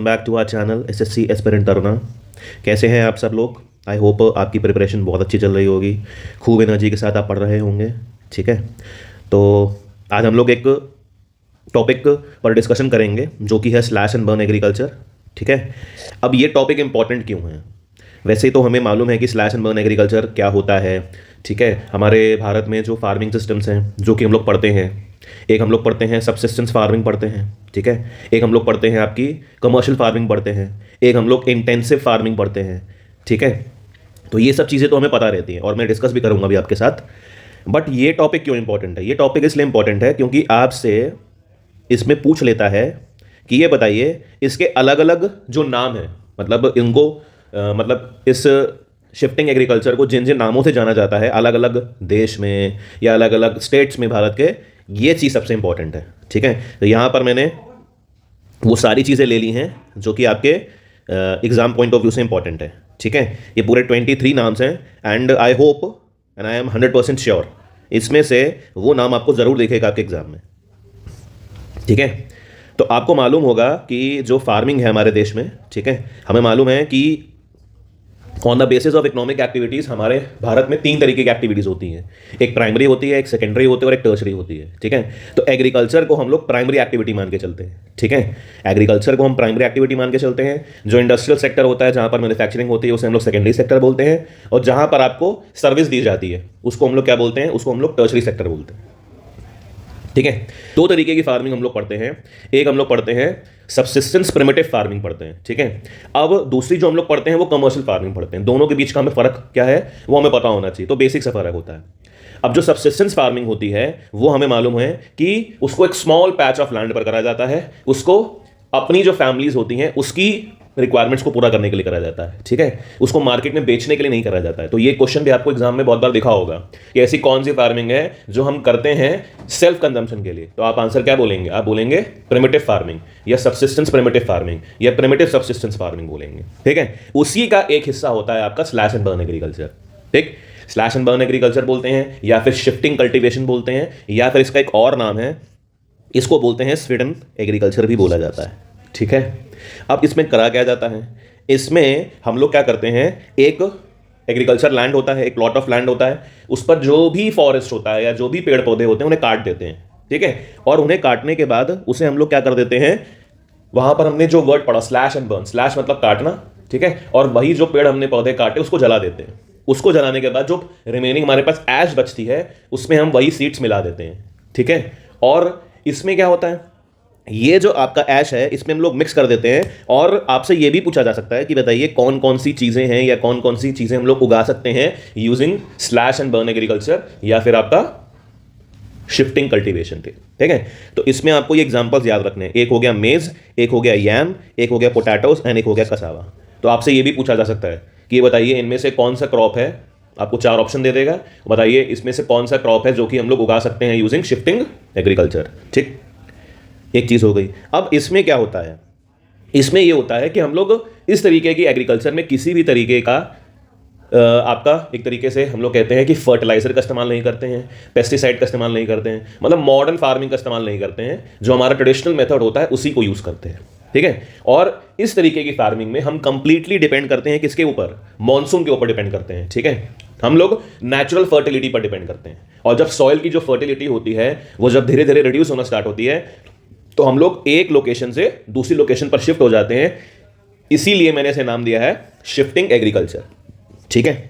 Back to our channel SSC aspirant Taruna. कैसे हैं आप सब लोग? आई होप आपकी प्रिपरेशन बहुत अच्छी चल रही होगी, खूब एनर्जी के साथ आप पढ़ रहे होंगे। ठीक है, तो आज हम लोग एक टॉपिक पर डिस्कशन करेंगे जो कि है स्लैश एंड बर्न एग्रीकल्चर। ठीक है, अब ये टॉपिक इंपॉर्टेंट क्यों है? वैसे तो हमें मालूम है कि स्लैश एंड बर्न एग्रीकल्चर क्या होता है। ठीक है, हमारे भारत में जो फार्मिंग सिस्टम्स हैं जो कि हम लोग पढ़ते हैं, एक हम लोग पढ़ते हैं सब्सिस्टेंस फार्मिंग पढ़ते हैं। ठीक है, एक हम लोग पढ़ते हैं आपकी कमर्शियल फार्मिंग पढ़ते हैं, एक हम लोग इंटेंसिव फार्मिंग पढ़ते हैं। ठीक है, तो ये सब चीज़ें तो हमें पता रहती हैं और मैं डिस्कस भी करूँगा अभी आपके साथ। बट ये टॉपिक क्यों इंपॉर्टेंट है? ये टॉपिक इसलिए इंपॉर्टेंट है क्योंकि आपसे इसमें पूछ लेता है कि ये बताइए इसके अलग अलग जो नाम हैं, मतलब इनको मतलब इस शिफ्टिंग एग्रीकल्चर को जिन जिन नामों से जाना जाता है अलग अलग देश में या अलग अलग स्टेट्स में भारत के, ये चीज़ सबसे इंपॉर्टेंट है। ठीक है, तो यहाँ पर मैंने वो सारी चीज़ें ले ली हैं जो कि आपके एग्जाम पॉइंट ऑफ व्यू से इंपॉर्टेंट है। ठीक है, ये पूरे 23 नाम्स हैं and I hope and I am 100% sure इसमें से वो नाम आपको ज़रूर दिखेगा आपके एग्जाम में। ठीक है, तो आपको मालूम होगा कि जो फार्मिंग है हमारे देश में, ठीक है, हमें मालूम है कि on the basis of economic activities हमारे भारत में 3 तरीके की एक्टिविटीज़ होती हैं। एक प्राइमरी होती है, एक सेकेंडरी होती है और एक टर्शरी होती है। ठीक है, तो एग्रीकल्चर को हम लोग प्राइमरी एक्टिविटी मान के चलते हैं। ठीक है, एग्रीकल्चर को हम प्राइमरी एक्टिविटी मान के चलते हैं। जो इंडस्ट्रियल सेक्टर होता है, जहाँ पर मैन्युफैक्चरिंग होती है, उसे हम लोग सेकेंडरी सेक्टर बोलते हैं, और जहाँ पर आपको सर्विस दी जाती है उसको हम लोग क्या बोलते हैं? उसको हम लोग टर्शरी सेक्टर बोलते हैं। ठीक है, 2 तरीके की फार्मिंग हम लोग पढ़ते हैं। एक हम लोग पढ़ते हैं सबसिस्टेंस प्रिमिटिव फार्मिंग पढ़ते हैं। ठीक है, अब दूसरी जो हम लोग पढ़ते हैं वो कमर्शियल फार्मिंग पढ़ते हैं। दोनों के बीच का हमें फ़र्क क्या है वो हमें पता होना चाहिए, तो बेसिक सा फ़र्क होता है। अब जो सबसिस्टेंस फार्मिंग होती है वो हमें मालूम है कि उसको एक स्मॉल पैच ऑफ लैंड पर करा जाता है, उसको अपनी जो फैमिलीज होती हैं उसकी रिक्वायरमेंट्स को पूरा करने के लिए करा जाता है। ठीक है, उसको मार्केट में बेचने के लिए नहीं करा जाता है। तो ये क्वेश्चन भी आपको एग्जाम में बहुत बार दिखा होगा कि ऐसी कौन सी फार्मिंग है जो हम करते हैं सेल्फ कंजम्पशन के लिए। तो आप आंसर क्या बोलेंगे? आप बोलेंगे प्रिमिटिव फार्मिंग या सबसिस्टेंस प्रिमिटिव फार्मिंग या प्रिमिटिव सबसिस्टेंस फार्मिंग बोलेंगे। ठीक है, उसी का एक हिस्सा होता है आपका स्लैश एंड बर्न एग्रीकल्चर। ठीक, स्लैश एंड बर्न एग्रीकल्चर बोलते हैं या फिर शिफ्टिंग कल्टिवेशन बोलते हैं या फिर इसका एक और नाम है, इसको बोलते हैं स्वीडन एग्रीकल्चर भी बोला जाता है। ठीक है, अब इसमें करा क्या जाता है? इसमें हम लोग क्या करते हैं, एक एग्रीकल्चर लैंड होता है, एक प्लॉट ऑफ लैंड होता है, उस पर जो भी फॉरेस्ट होता है या जो भी पेड़ पौधे होते हैं उन्हें काट देते हैं। ठीक है, और उन्हें काटने के बाद उसे हम लोग क्या कर देते हैं, वहां पर हमने जो वर्ड पढ़ा स्लैश एंड बर्न, स्लैश मतलब काटना, ठीक है, और वही जो पेड़ हमने पौधे काटे उसको जला देते हैं। उसको जलाने के बाद जो रिमेनिंग हमारे पास ऐश बचती है उसमें हम वही सीड्स मिला देते हैं। ठीक है, और इसमें क्या होता है, ये जो आपका ऐश है इसमें हम लोग मिक्स कर देते हैं। और आपसे ये भी पूछा जा सकता है कि बताइए कौन कौन सी चीज़ें हैं या कौन कौन सी चीज़ें हम लोग उगा सकते हैं using slash and burn agriculture या फिर आपका शिफ्टिंग कल्टीवेशन पे। ठीक है, तो इसमें आपको ये एग्जांपल्स याद रखने हैं। एक हो गया मेज, एक हो गया यैम, एक हो गया पोटैटोस एंड एक हो गया कसावा। तो आपसे ये भी पूछा जा सकता है कि ये बताइए इनमें से कौन सा क्रॉप है, आपको 4 ऑप्शन दे देगा, बताइए इसमें से कौन सा क्रॉप है जो कि हम लोग उगा सकते हैं यूजिंग शिफ्टिंग एग्रीकल्चर। ठीक, एक चीज़ हो गई। अब इसमें क्या होता है, इसमें ये होता है कि हम लोग इस तरीके की एग्रीकल्चर में किसी भी तरीके का आपका एक तरीके से हम लोग कहते हैं कि फर्टिलाइजर का इस्तेमाल नहीं करते हैं, पेस्टिसाइड का इस्तेमाल नहीं करते हैं, मतलब मॉडर्न फार्मिंग का इस्तेमाल नहीं करते हैं। जो हमारा ट्रेडिशनल मेथड होता है उसी को यूज़ करते हैं। ठीक है, और इस तरीके की फार्मिंग में हम कंप्लीटली डिपेंड करते हैं किसके ऊपर? मॉनसून के ऊपर डिपेंड करते हैं। ठीक है, हम लोग नेचुरल फर्टिलिटी पर डिपेंड करते हैं, और जब सॉइल की जो फर्टिलिटी होती है वो जब धीरे धीरे रिड्यूस होना स्टार्ट होती है तो हम लोग एक लोकेशन से दूसरी लोकेशन पर शिफ्ट हो जाते हैं। इसीलिए मैंने इसे नाम दिया है शिफ्टिंग एग्रीकल्चर। ठीक है,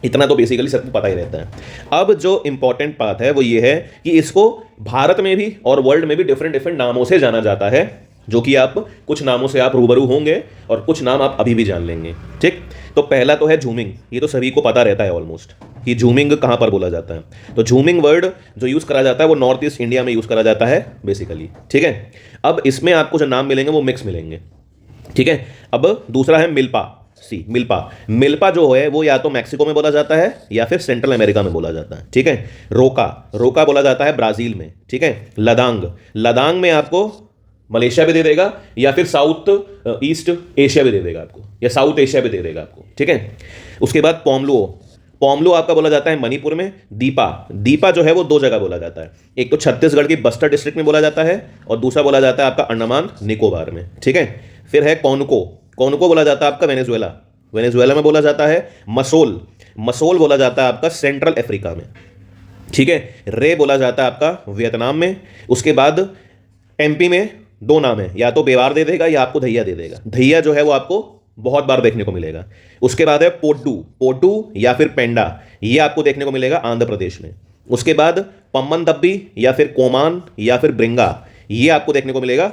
इतना तो बेसिकली सबको पता ही रहता है। अब जो इंपॉर्टेंट बात है वो ये है कि इसको भारत में भी और वर्ल्ड में भी डिफरेंट डिफरेंट नामों से जाना जाता है, जो कि आप कुछ नामों से आप रूबरू होंगे और कुछ नाम आप अभी भी जान लेंगे। ठीक, तो पहला तो है झूमिंग। ये तो सभी को पता रहता है ऑलमोस्ट कि झूमिंग कहाँ पर बोला जाता है। तो झूमिंग वर्ड जो यूज़ करा जाता है वो नॉर्थ ईस्ट इंडिया में यूज़ करा जाता है बेसिकली। ठीक है, अब इसमें आपको जो नाम मिलेंगे वो मिक्स मिलेंगे। ठीक है, अब दूसरा है मिल्पा। मिल्पा, मिल्पा जो है वो या तो मैक्सिको में बोला जाता है या फिर सेंट्रल अमेरिका में बोला जाता है। ठीक है, रोका, रोका बोला जाता है ब्राज़ील में। ठीक है, लदांग, लदांग में आपको मलेशिया भी दे देगा या फिर साउथ ईस्ट एशिया भी दे देगा आपको, या साउथ एशिया भी दे देगा आपको। ठीक है, उसके बाद पोमलुओ, पोमलू आपका बोला जाता है मणिपुर में। दीपा, दीपा जो है वो 2 जगह बोला जाता है, एक तो छत्तीसगढ़ की बस्तर डिस्ट्रिक्ट में बोला जाता है और दूसरा बोला जाता है आपका अंडमान निकोबार में। ठीक है, फिर है कॉनको, कॉनको बोला जाता है आपका वेनेजुएला, वेनेजुएला में बोला जाता है मसोल, मसोल बोला जाता है आपका सेंट्रल अफ्रीका में, ठीक है। रे बोला जाता है आपका वियतनाम में। उसके बाद एमपी में दो नाम है, या तो बेवार दे देगा या आपको धैया दे देगा, धैया जो है वो आपको बहुत बार देखने को मिलेगा। उसके बाद है पोटू, पोटू या फिर पेंडा, ये आपको देखने को मिलेगा आंध्र प्रदेश में। उसके बाद पम्मन दब्बी या फिर कोमान या फिर ब्रिंगा, ये आपको देखने को मिलेगा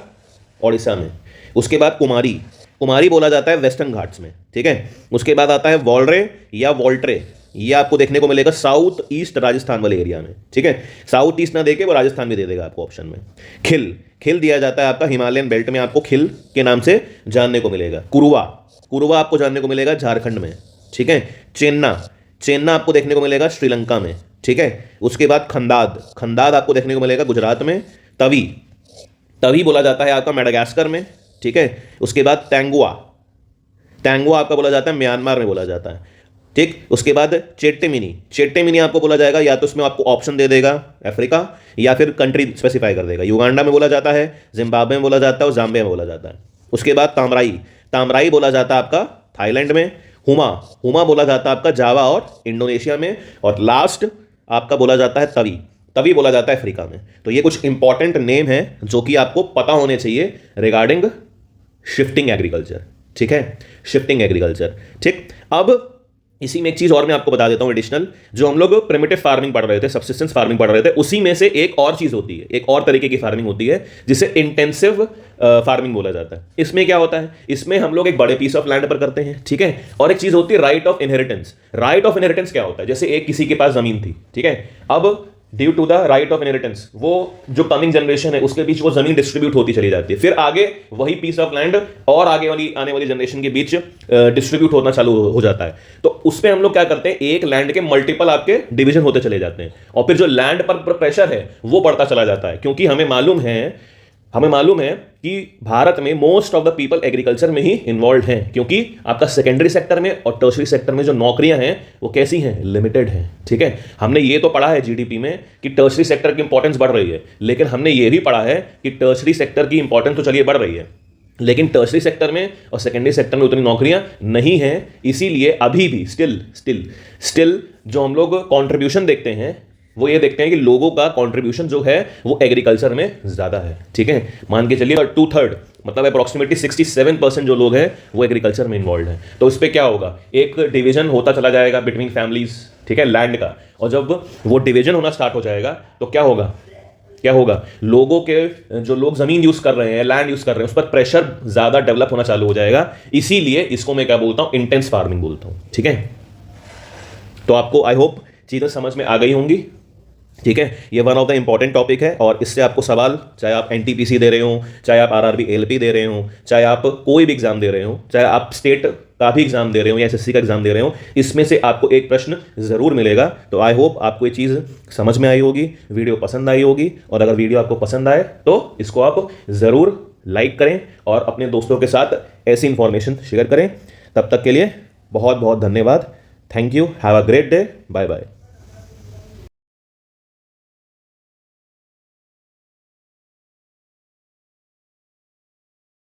ओडिशा में। उसके बाद कुमारी, कुमारी बोला जाता है वेस्टर्न घाट्स में, ठीक है। उसके बाद आता है वॉलरे या वॉल्ट्रे, ये आपको देखने को मिलेगा साउथ ईस्ट राजस्थान वाले एरिया में, ठीक है। साउथ ईस्ट ना देके वो राजस्थान भी दे देगा आपको ऑप्शन में। खिल, खिल दिया जाता है आपका हिमालयन बेल्ट में, आपको खिल के नाम से जानने को मिलेगा। कुरुवा, कुरुवा आपको जानने को मिलेगा झारखंड में, ठीक है। चेन्ना, चेन्ना आपको देखने को मिलेगा श्रीलंका में, ठीक है। उसके बाद खंदाद, खंदाद आपको देखने को मिलेगा गुजरात में। तवी, तवी बोला जाता है आपका मेडागास्कर में, ठीक है। उसके बाद तेंगुआ, तेंगुआ आपका बोला जाता है म्यांमार में बोला जाता है, ठीक। उसके बाद चेट्टेमिनी, चेट्टेमिनी आपको बोला जाएगा, या तो उसमें आपको ऑप्शन दे देगा अफ्रीका या फिर कंट्री स्पेसिफाई कर देगा। युगांडा में बोला जाता है, जिम्बाब्वे में बोला जाता है और जाम्बिया में बोला जाता है। उसके बाद तामराई, तामराई बोला जाता है आपका थाईलैंड में। हुमा, हुमा बोला जाता है आपका जावा और इंडोनेशिया में। और लास्ट आपका बोला जाता है तवी, तभी बोला जाता है अफ्रीका में। तो ये कुछ इंपॉर्टेंट नेम है जो कि आपको पता होने चाहिए रिगार्डिंग शिफ्टिंग एग्रीकल्चर, ठीक है, शिफ्टिंग एग्रीकल्चर, ठीक। अब इसी में एक चीज और मैं आपको बता देता हूं एडिशनल, जो हम लोग प्रिमिटिव फार्मिंग पढ़ रहे थे, सबसिस्टेंस फार्मिंग पढ़ रहे थे, उसी में से एक और चीज होती है, एक और तरीके की फार्मिंग होती है जिसे इंटेंसिव फार्मिंग बोला जाता है। इसमें क्या होता है, इसमें हम लोग एक बड़े पीस ऑफ लैंड पर करते हैं, ठीक है। और एक चीज होती है right of inheritance. Right of inheritance क्या होता है, जैसे एक किसी के पास जमीन थी, ठीक है, अब due to the right of inheritance वो जो कमिंग जनरेशन है उसके बीच वो जमीन डिस्ट्रीब्यूट होती चली जाती है, फिर आगे वही पीस ऑफ लैंड और आगे वाली आने वाली जनरेशन के बीच डिस्ट्रीब्यूट होना चालू हो जाता है। तो उस पर हम लोग क्या करते हैं, एक लैंड के मल्टीपल आपके डिवीजन होते चले जाते हैं, और फिर जो लैंड पर प्रेशर है वो बढ़ता चला जाता है, क्योंकि हमें मालूम है कि भारत में most of the people agriculture में ही इन्वॉल्व हैं, क्योंकि आपका सेकेंडरी सेक्टर में और टर्शरी सेक्टर में जो नौकरियां हैं वो कैसी हैं, लिमिटेड हैं, ठीक है। हमने ये तो पढ़ा है जीडीपी में कि टर्शरी सेक्टर की इंपॉर्टेंस बढ़ रही है, लेकिन हमने ये भी पढ़ा है कि टर्शरी सेक्टर की इंपॉर्टेंस तो चलिए बढ़ रही है, लेकिन टर्शरी सेक्टर में और सेकेंडरी सेक्टर में उतनी नौकरियां नहीं हैं। इसीलिए अभी भी स्टिल जो हम लोग कॉन्ट्रीब्यूशन देखते हैं वो ये देखते हैं कि लोगों का कंट्रीब्यूशन जो है वो एग्रीकल्चर में ज़्यादा है, ठीक है। मान के चलिए 2/3 मतलब अप्रॉक्सीमेटली 67% जो लोग हैं वो एग्रीकल्चर में इन्वॉल्व हैं। तो इस पर क्या होगा, एक डिवीजन होता चला जाएगा बिटवीन फैमिलीज, ठीक है, लैंड का, और जब वो डिवीजन होना स्टार्ट हो जाएगा तो क्या होगा, लोगों के जो लोग जमीन यूज कर रहे हैं, लैंड यूज कर रहे हैं, उस पर प्रेशर ज़्यादा डेवलप होना चालू हो जाएगा। इसीलिए इसको मैं क्या बोलता हूँ, इंटेंस फार्मिंग बोलता हूँ, ठीक है। तो आपको आई होप चीज़ें समझ में आ गई होंगी, ठीक है। ये one of the important topic है, और इससे आपको सवाल, चाहे आप एनटीपीसी दे रहे हो, चाहे आप आरआरबी एलपी दे रहे हो, चाहे आप कोई भी एग्जाम दे रहे हो, चाहे आप स्टेट का भी एग्जाम दे रहे हो या एसएससी का एग्जाम दे रहे हो, इसमें से आपको एक प्रश्न जरूर मिलेगा। तो आई होप आपको ये चीज़ समझ में आई होगी, वीडियो पसंद आई होगी, और अगर वीडियो आपको पसंद आए तो इसको आप ज़रूर लाइक करें और अपने दोस्तों के साथ ऐसी इंफॉर्मेशन शेयर करें। तब तक के लिए बहुत बहुत धन्यवाद। Thank you, have a great day, bye bye.